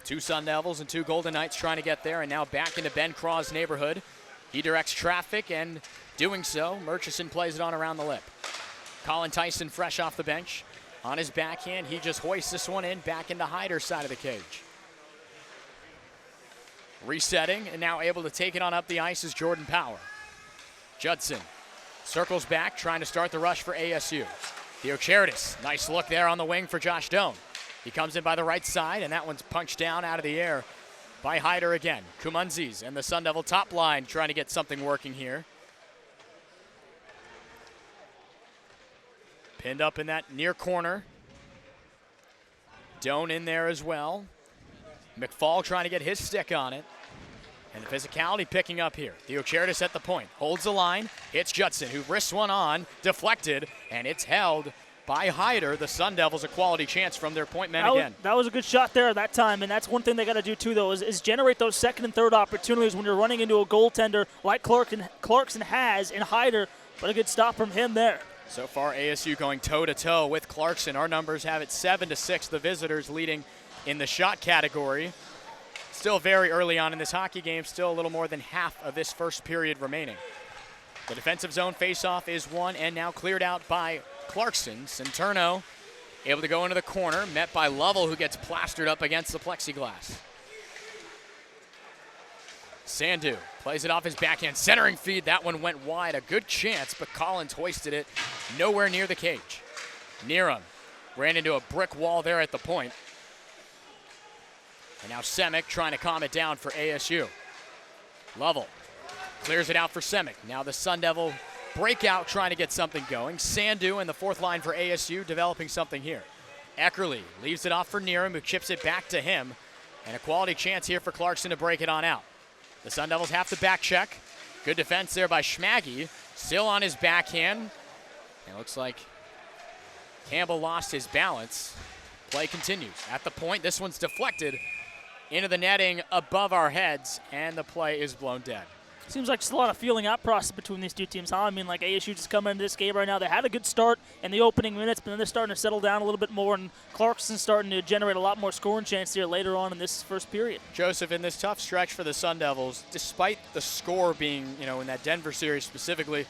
Two Sun Devils and two Golden Knights trying to get there, and now back into Ben Craw's neighborhood. He directs traffic, and doing so, Murchison plays it on around the lip. Colin Tyson fresh off the bench. On his backhand, he just hoists this one in back into Hyder's side of the cage. Resetting, and now able to take it on up the ice is Jordan Power. Judson circles back, trying to start the rush for ASU. Theocharidis, nice look there on the wing for Josh Doan. He comes in by the right side, and that one's punched down out of the air by Hyder again. Kumunzis and the Sun Devil top line trying to get something working here. Pinned up in that near corner. Doan in there as well. McFall trying to get his stick on it. And the physicality picking up here. Theocharidis at the point. Holds the line. Hits Judson, who wrists one on. Deflected. And it's held by Hyder. The Sun Devils a quality chance from their point men again. That was a good shot there that time. And that's one thing they got to do too, though, is generate those second and third opportunities when you're running into a goaltender like Clarkson has in Hyder. But a good stop from him there. So far, ASU going toe-to-toe with Clarkson. Our numbers have it 7-6. The visitors leading in the shot category. Still very early on in this hockey game, still a little more than half of this first period remaining. The defensive zone faceoff is won and now cleared out by Clarkson. Centurno able to go into the corner, met by Lovell, who gets plastered up against the plexiglass. Sandu plays it off his backhand, centering feed. That one went wide, a good chance, but Collins hoisted it nowhere near the cage. Nearham ran into a brick wall there at the point. And now Semick trying to calm it down for ASU. Lovell clears it out for Semick. Now the Sun Devil breakout trying to get something going. Sandu in the fourth line for ASU developing something here. Eckerly leaves it off for Nearham, who chips it back to him. And a quality chance here for Clarkson to break it on out. The Sun Devils have to back check. Good defense there by Schmaggy. Still on his backhand. It looks like Campbell lost his balance. Play continues. At the point, this one's deflected into the netting above our heads, and the play is blown dead. Seems like just a lot of feeling out process between these two teams, huh? I mean, like ASU just coming into this game right now. They had a good start in the opening minutes, but then they're starting to settle down a little bit more, and Clarkson's starting to generate a lot more scoring chance here later on in this first period. Joseph, in this tough stretch for the Sun Devils, despite the score being, in that Denver series specifically,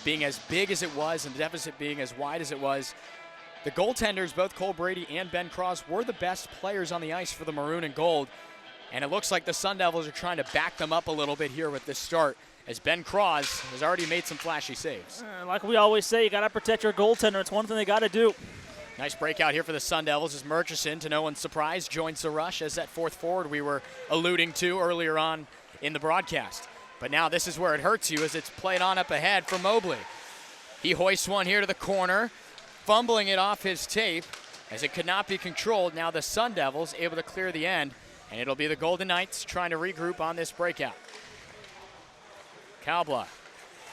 being as big as it was and the deficit being as wide as it was, the goaltenders, both Cole Brady and Ben Cross, were the best players on the ice for the Maroon and Gold. And it looks like the Sun Devils are trying to back them up a little bit here with this start, as Ben Cross has already made some flashy saves. Like we always say, you got to protect your goaltender. It's one thing they got to do. Nice breakout here for the Sun Devils as Murchison, to no one's surprise, joins the rush as that fourth forward we were alluding to earlier on in the broadcast. But now this is where it hurts you, as it's played on up ahead for Mobley. He hoists one here to the corner, fumbling it off his tape as it could not be controlled. Now the Sun Devils able to clear the end, and it'll be the Golden Knights trying to regroup on this breakout. Kalbla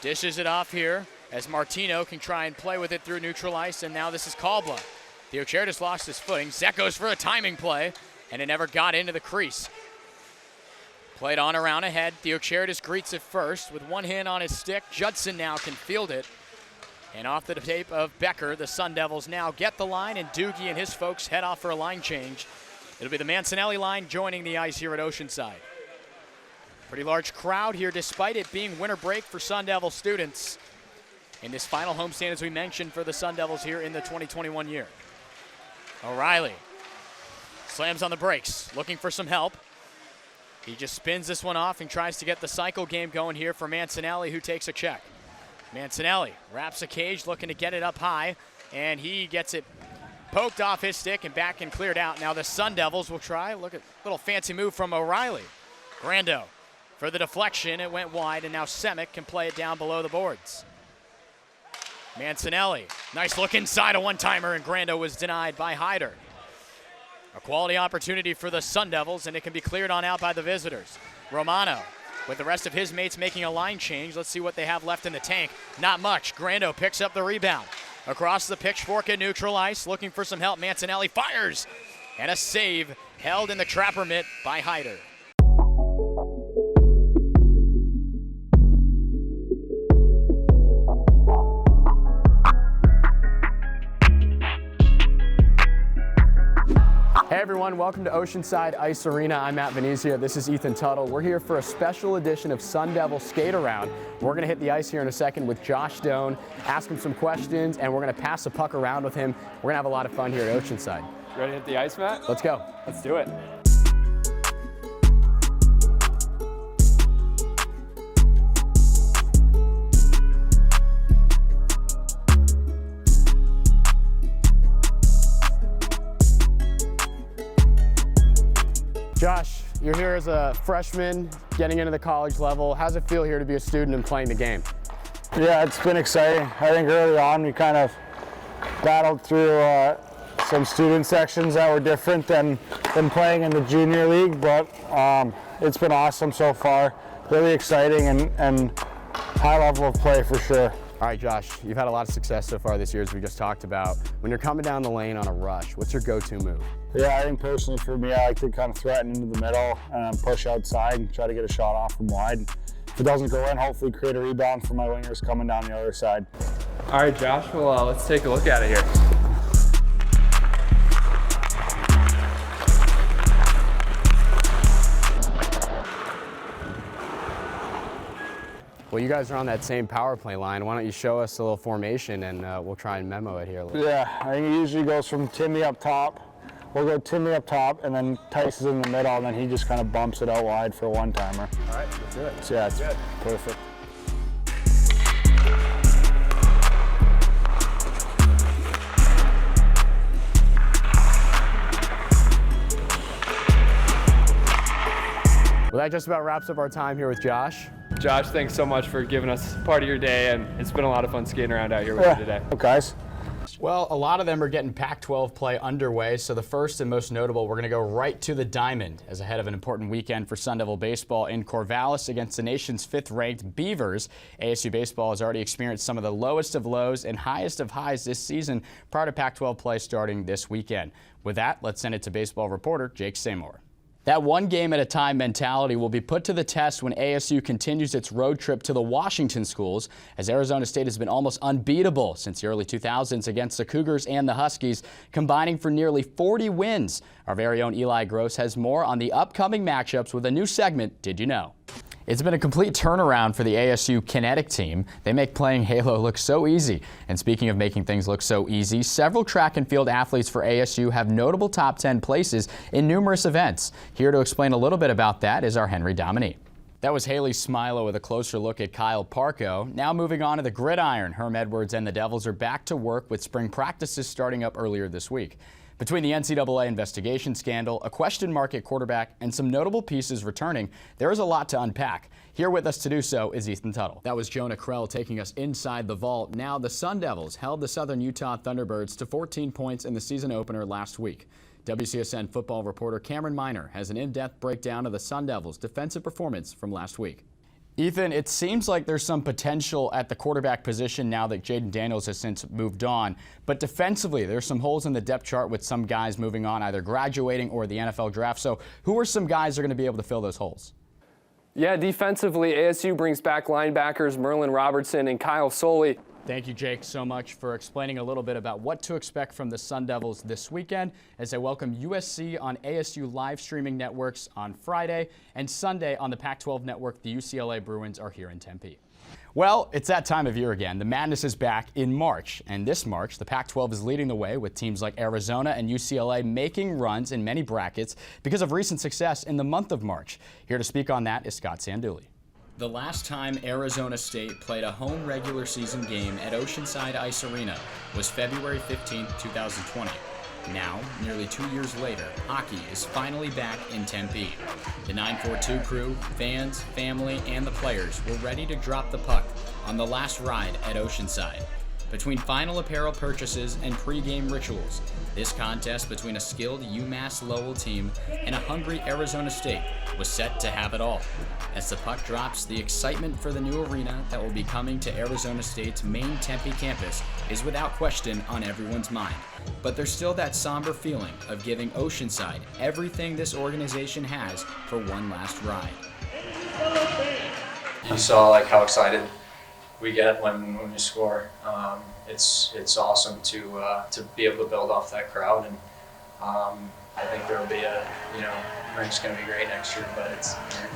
dishes it off here as Martino can try and play with it through neutral ice, and now this is Kalbla. Theocharidis lost his footing. Zek goes for a timing play, and it never got into the crease. Played on around ahead. Theocharidis greets it first with one hand on his stick. Judson now can field it. And off the tape of Becker, the Sun Devils now get the line, and Doogie and his folks head off for a line change. It'll be the Mancinelli line joining the ice here at Oceanside. Pretty large crowd here, despite it being winter break for Sun Devil students in this final homestand, as we mentioned, for the Sun Devils here in the 2021 year. O'Reilly slams on the brakes, looking for some help. He just spins this one off and tries to get the cycle game going here for Mancinelli, who takes a check. Mancinelli wraps a cage, looking to get it up high, and he gets it poked off his stick and back and cleared out. Now the Sun Devils will try. Look at a little fancy move from O'Reilly. Grando for the deflection. It went wide, and now Semick can play it down below the boards. Mancinelli, nice look inside, a one-timer, and Grando was denied by Hyder. A quality opportunity for the Sun Devils, and it can be cleared on out by the visitors. Romano, with the rest of his mates making a line change. Let's see what they have left in the tank. Not much. Grando picks up the rebound. Across the pitchfork at neutral ice, looking for some help. Mancinelli fires, and a save held in the trapper mitt by Hyder. everyone, welcome to Oceanside Ice Arena. I'm at Venezia. This is Ethan Tuttle. We're here for a special edition of Sun Devil Skate Around. We're going to hit the ice here in a second with Josh Doan, ask him some questions, and we're going to pass the puck around with him. We're going to have a lot of fun here at Oceanside. Ready to hit the ice, Matt? Let's go. Let's do it. Josh, you're here as a freshman, getting into the college level. How's it feel here to be a student and playing the game? Yeah, it's been exciting. I think early on we kind of battled through some student sections that were different than playing in the junior league, but it's been awesome so far. Really exciting and high level of play for sure. All right, Josh, you've had a lot of success so far this year, as we just talked about. When you're coming down the lane on a rush, what's your go-to move? Yeah, I think personally for me, I like to kind of threaten into the middle and push outside and try to get a shot off from wide. If it doesn't go in, hopefully create a rebound for my wingers coming down the other side. All right, Josh, well, let's take a look at it here. Well, you guys are on that same power play line. Why don't you show us a little formation and we'll try and memo it here a little. Yeah, I think it usually goes from Timmy up top. We'll go Timmy up top, and then Tice is in the middle, and then he just kind of bumps it out wide for a one-timer. All right, let's do it. So yeah, it's good. Perfect. Well, that just about wraps up our time here with Josh. Josh, thanks so much for giving us part of your day, and it's been a lot of fun skating around out here with you today. Okay, guys. Well, a lot of them are getting Pac-12 play underway, so the first and most notable, we're going to go right to the Diamond as ahead of an important weekend for Sun Devil baseball in Corvallis against the nation's 5th-ranked Beavers. ASU baseball has already experienced some of the lowest of lows and highest of highs this season prior to Pac-12 play starting this weekend. With that, let's send it to baseball reporter Jake Seymour. That one game at a time mentality will be put to the test when ASU continues its road trip to the Washington schools, as Arizona State has been almost unbeatable since the early 2000s against the Cougars and the Huskies, combining for nearly 40 wins. Our very own Eli Gross has more on the upcoming matchups with a new segment, Did You Know? It's been a complete turnaround for the ASU Kinetic team. They make playing Halo look so easy. And speaking of making things look so easy, several track and field athletes for ASU have notable top 10 places in numerous events. Here to explain a little bit about that is our Henry Dominique. That was Haley Smilo with a closer look at Kyle Parco. Now moving on to the gridiron, Herm Edwards and the Devils are back to work with spring practices starting up earlier this week. Between the NCAA investigation scandal, a question mark at quarterback, and some notable pieces returning, there is a lot to unpack. Here with us to do so is Ethan Tuttle. That was Jonah Krell taking us inside the vault. Now the Sun Devils held the Southern Utah Thunderbirds to 14 points in the season opener last week. WCSN football reporter Cameron Miner has an in-depth breakdown of the Sun Devils' defensive performance from last week. Ethan, it seems like there's some potential at the quarterback position now that Jaden Daniels has since moved on. But defensively, there's some holes in the depth chart with some guys moving on, either graduating or the NFL draft. So who are some guys that are going to be able to fill those holes? Yeah, defensively, ASU brings back linebackers Merlin Robertson and Kyle Soley. Thank you, Jake, so much for explaining a little bit about what to expect from the Sun Devils this weekend as they welcome USC on ASU live streaming networks on Friday, and Sunday on the Pac-12 network. The UCLA Bruins are here in Tempe. Well, it's that time of year again. The madness is back in March, and this March, the Pac-12 is leading the way with teams like Arizona and UCLA making runs in many brackets because of recent success in the month of March. Here to speak on that is Scott Sanduli. The last time Arizona State played a home regular season game at Oceanside Ice Arena was February 15, 2020. Now, nearly 2 years later, hockey is finally back in Tempe. The 942 crew, fans, family, and the players were ready to drop the puck on the last ride at Oceanside. Between final apparel purchases and pre-game rituals, this contest between a skilled UMass Lowell team and a hungry Arizona State was set to have it all. As the puck drops, the excitement for the new arena that will be coming to Arizona State's main Tempe campus is without question on everyone's mind. But there's still that somber feeling of giving Oceanside everything this organization has for one last ride. You saw like how excited we get when we score. It's awesome to be able to build off that crowd, and I think there will be we're just going to be great next year, but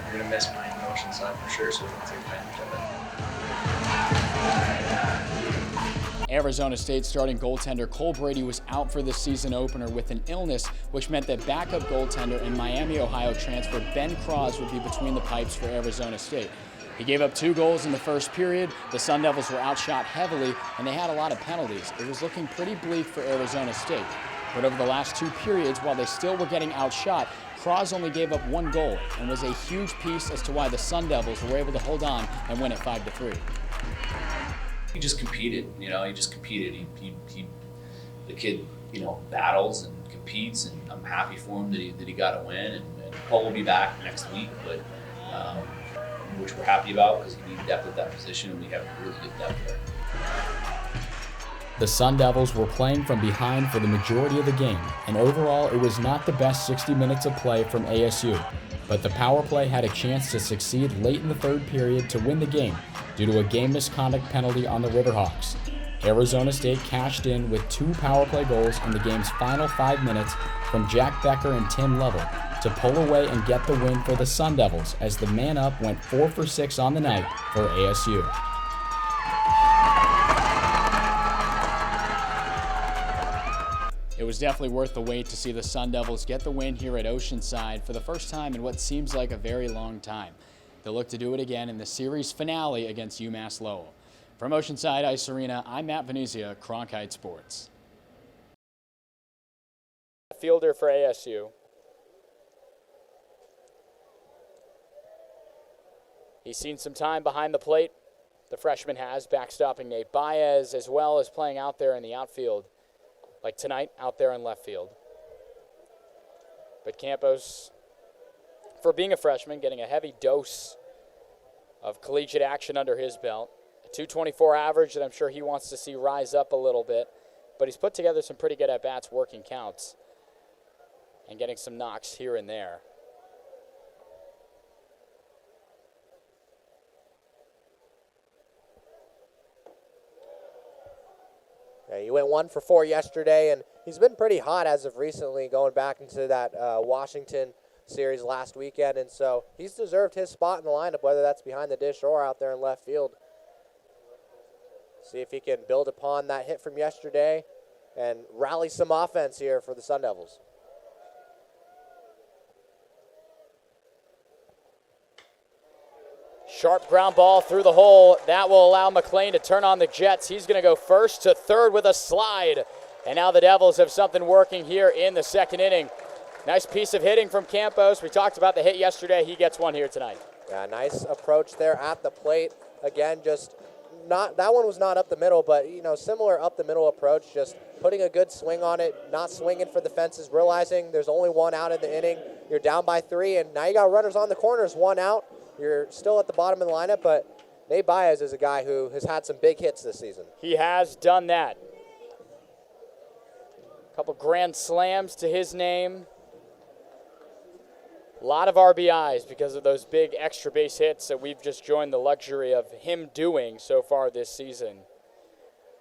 you're going to miss playing the Oceanside for sure, so we'll take advantage of it. Arizona State starting goaltender Cole Brady was out for the season opener with an illness, which meant that backup goaltender and Miami, Ohio transfer Ben Cross would be between the pipes for Arizona State. He gave up 2 goals in the first period. The Sun Devils were outshot heavily, and they had a lot of penalties. It was looking pretty bleak for Arizona State. But over the last 2 periods, while they still were getting outshot, Cross only gave up 1 goal and was a huge piece as to why the Sun Devils were able to hold on and win it 5-3. He just competed, He just competed. The kid, battles and competes, and I'm happy for him that he got a win. And Paul will be back next week, but which we're happy about because we need depth at that position, and we have really good depth there. The Sun Devils were playing from behind for the majority of the game, and overall it was not the best 60 minutes of play from ASU. But the power play had a chance to succeed late in the 3rd period to win the game due to a game misconduct penalty on the Riverhawks. Arizona State cashed in with 2 power play goals in the game's final 5 minutes from Jack Becker and Tim Lovell to pull away and get the win for the Sun Devils as the man up went 4 for 6 on the night for ASU. It was definitely worth the wait to see the Sun Devils get the win here at Oceanside for the first time in what seems like a very long time. They'll look to do it again in the series finale against UMass Lowell. From Oceanside Ice Arena, I'm Matt Venezia, Cronkite Sports. Fielder for ASU. He's seen some time behind the plate. The freshman has, backstopping Nate Baez, as well as playing out there in the outfield, like tonight out there in left field. But Campos, for being a freshman, getting a heavy dose of collegiate action under his belt. A .224 average that I'm sure he wants to see rise up a little bit. But he's put together some pretty good at-bats, working counts, and getting some knocks here and there. Yeah, he went 1 for 4 yesterday, and he's been pretty hot as of recently, going back into that Washington series last weekend, and so he's deserved his spot in the lineup, whether that's behind the dish or out there in left field. See if he can build upon that hit from yesterday and rally some offense here for the Sun Devils. Sharp ground ball through the hole. That will allow McLean to turn on the Jets. He's going to go first to third with a slide. And now the Devils have something working here in the 2nd inning. Nice piece of hitting from Campos. We talked about the hit yesterday. He gets one here tonight. Yeah, nice approach there at the plate. Again, just not, that one was not up the middle, but similar up the middle approach, just putting a good swing on it, not swinging for the fences, realizing there's only 1 out in the inning. You're down by 3, and now you got runners on the corners, 1 out. You're still at the bottom of the lineup, but Nate Baez is a guy who has had some big hits this season. He has done that. A couple grand slams to his name. A lot of RBIs because of those big extra base hits that we've just joined the luxury of him doing so far this season.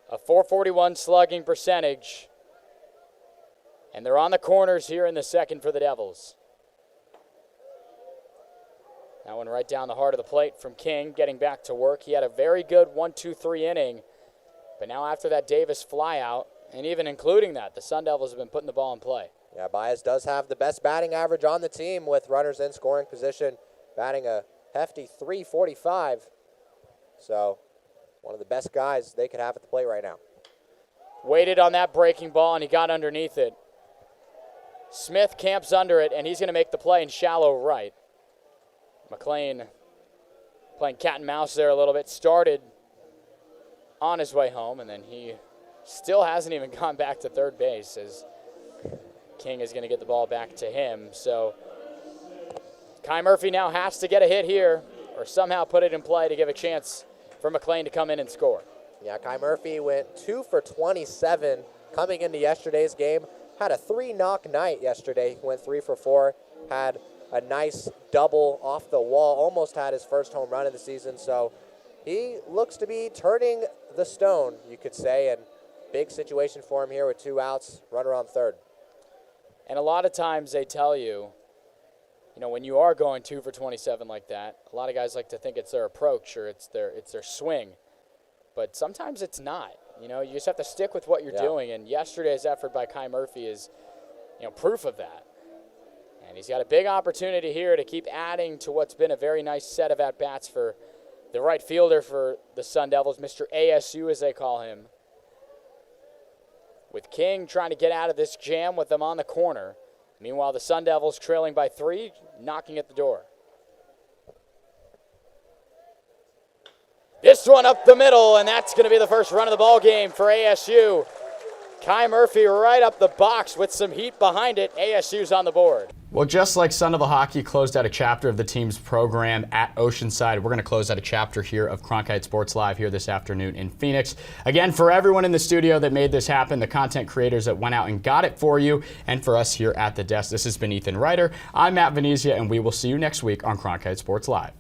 A .441 slugging percentage. And they're on the corners here in the 2nd for the Devils. That one right down the heart of the plate from King, getting back to work. He had a very good 1-2-3 inning. But now after that Davis flyout, and even including that, the Sun Devils have been putting the ball in play. Yeah, Baez does have the best batting average on the team with runners in scoring position, batting a hefty .345. So one of the best guys they could have at the plate right now. Waited on that breaking ball, and he got underneath it. Smith camps under it, and he's going to make the play in shallow right. McLean playing cat and mouse there a little bit. Started on his way home, and then he still hasn't even gone back to third base as King is going to get the ball back to him. So Kai Murphy now has to get a hit here or somehow put it in play to give a chance for McLean to come in and score. Yeah, Kai Murphy went 2 for 27 coming into yesterday's game. Had a 3-knock night yesterday. Went 3 for 4. Had a nice double off the wall. Almost had his first home run of the season. So he looks to be turning the stone, you could say. And big situation for him here with 2 outs. Runner on third. And a lot of times they tell you, when you are going 2 for 27 like that, a lot of guys like to think it's their approach or it's their swing. But sometimes it's not. You just have to stick with what you're doing. And yesterday's effort by Kai Murphy is, proof of that. And he's got a big opportunity here to keep adding to what's been a very nice set of at-bats for the right fielder for the Sun Devils, Mr. ASU as they call him. With King trying to get out of this jam with them on the corner. Meanwhile, the Sun Devils trailing by 3, knocking at the door. This one up the middle, and that's going to be the first run of the ball game for ASU. Kai Murphy right up the box with some heat behind it. ASU's on the board. Well, just like Sun Devil Hockey closed out a chapter of the team's program at Oceanside, we're going to close out a chapter here of Cronkite Sports Live here this afternoon in Phoenix. Again, for everyone in the studio that made this happen, the content creators that went out and got it for you, and for us here at the desk, this has been Ethan Ryder. I'm Matt Venezia, and we will see you next week on Cronkite Sports Live.